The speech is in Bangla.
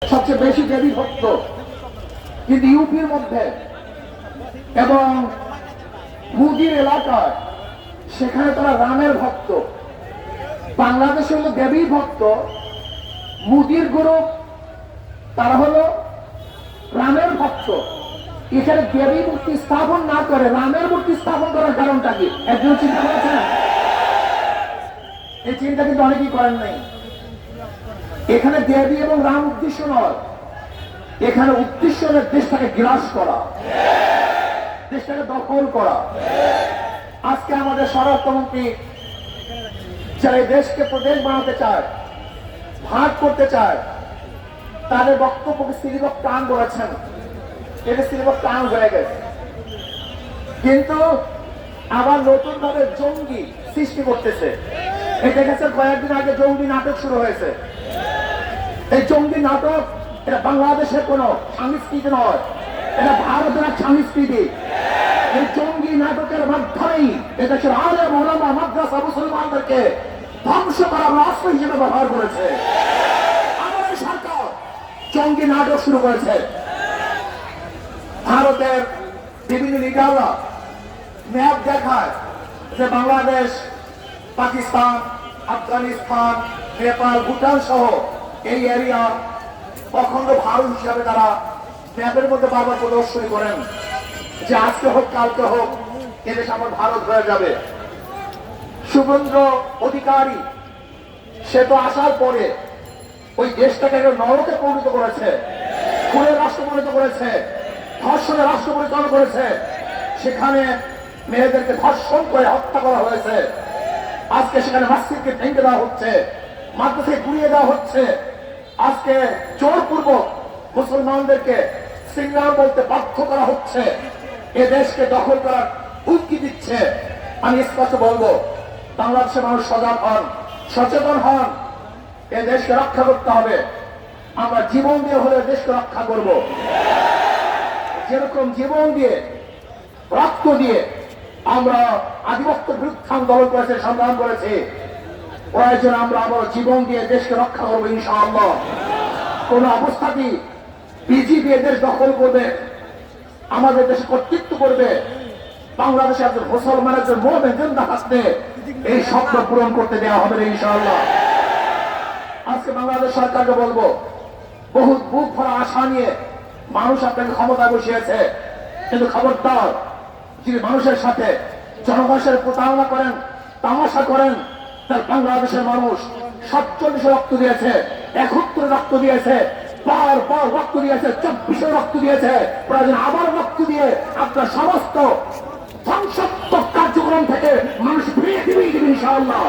সবচেয়ে বেশি দেবী ভক্ত কিন্তু ইউপির মধ্যে এবং মুদির এলাকায় সেখানে তারা রামের ভক্ত। বাংলাদেশে হলো দেবী ভক্ত, মুদির গ্রুপ তারা হলো রামের ভক্ত। এখানে দেবী মূর্তি স্থাপন না করে রামের মূর্তি স্থাপন করার কারণটা কি একজন চিন্তা করেছেন? এই চিন্তা কিন্তু অনেকেই করেন নাই। এখানে দেবী এবং রাম উদ্দেশ্য নয়, এখানে উদ্দেশ্য হলো দেশটাকে গ্রাস করা, দেশটাকে দখল করা। আজকে আমাদের স্বরাষ্ট্রমন্ত্রী যারা এই দেশকে প্রদেশ বানাতে চায়, ভাগ করতে চায়, তাদের বক্তব্যকে সিলিবক টান বলেছেন, এটা সিলিবক টান হয়ে গেছে। কিন্তু আবার নতুন ভাবে জঙ্গি সৃষ্টি করতেছে। এই দেখেছেন কয়েকদিন আগে জঙ্গি নাটক শুরু হয়েছে। এই জঙ্গি নাটক এটা বাংলাদেশের কোন সংস্কৃতি নয়, এটা ভারতের এক সংস্কৃতি। এই জঙ্গি নাটকের মাধ্যমেই এদেশের আলেম ওলামা মাদ্রাসা মুসলমানদেরকে ধ্বংস করার অস্ত্র হিসেবে ব্যবহার করেছে। আমাদের সরকার জঙ্গি নাটক শুরু করেছে। ভারতের বিভিন্ন লিডাররা ম্যাপ দেখায় যে বাংলাদেশ, পাকিস্তান, আফগানিস্তান, নেপাল, ভুটান সহ এই এরিয়া অখণ্ড ভারত হিসাবে তারা ম্যাপের মধ্যে বারবার প্রদর্শনী করেন যে আজকে হোক কালকে হোক এদেশ আমার ভারত হয়ে যাবে। শুভেন্দ্র অধিকারী সে তো আসার পরে ওই দেশটাকে নরকে পরিণত করেছে, খুনের রাষ্ট্র পরিণত করেছে, ধর্ষণের রাষ্ট্র পরিণত করেছে। সেখানে মেয়েদেরকে ধর্ষণ করে হত্যা করা হয়েছে। আজকে সেখানে মসজিদকে ভেঙে দেওয়া হচ্ছে, মাদ্রাসাকে গুড়িয়ে দেওয়া হচ্ছে। আজকে জোরপূর্বক মুসলমানদেরকে সিংহার বলতে বাধ্য করা হচ্ছে, এ দেশকে দখল করার হুমকি দিচ্ছে। আমি স্পষ্ট বলবো, বাংলাদেশের মানুষ সজাগ হন, সচেতন হন, এ দেশকে রক্ষা করতে হবে। আমরা জীবন দিয়ে হলে দেশকে রক্ষা করব। যেরকম জীবন দিয়ে, রক্ত দিয়ে আমরা আধিপত্যের বিরুদ্ধে আন্দোলন করেছি, সংগ্রাম করেছি, প্রয়োজন আমরা আবার জীবন দিয়ে দেশকে রক্ষা করবো ইনশাআল্লাহ। কোন অবস্থাতেই বিজেপি দেশ দখল করবে, আমাদের দেশে কর্তৃত্ব করবে, বাংলাদেশে একজন মুসলমান একজন মুমিন জিন্দা থাকতে এই স্বপ্ন পূরণ করতে দেওয়া হবে ইনশাআল্লাহ। আজকে বাংলাদেশ সরকারকে বলবো, বহু বুক ভরা আশা নিয়ে মানুষ আপনাকে ক্ষমতায় বসিয়েছে, কিন্তু খবরদার যিনি মানুষের সাথে জনগণের প্রতারণা করেন, তামাশা করেন, তার বাংলাদেশের মানুষ 47 রক্ত দিয়েছে, 71 রক্ত দিয়েছে, বারবার রক্ত দিয়েছে, 24 রক্ত দিয়েছে, প্রয়োজন আবার রক্ত দিয়ে আপনার সমস্ত ধ্বংসাত্মক কার্যক্রম থেকে মানুষ ফিরিয়ে দিবে ইনশাআল্লাহ।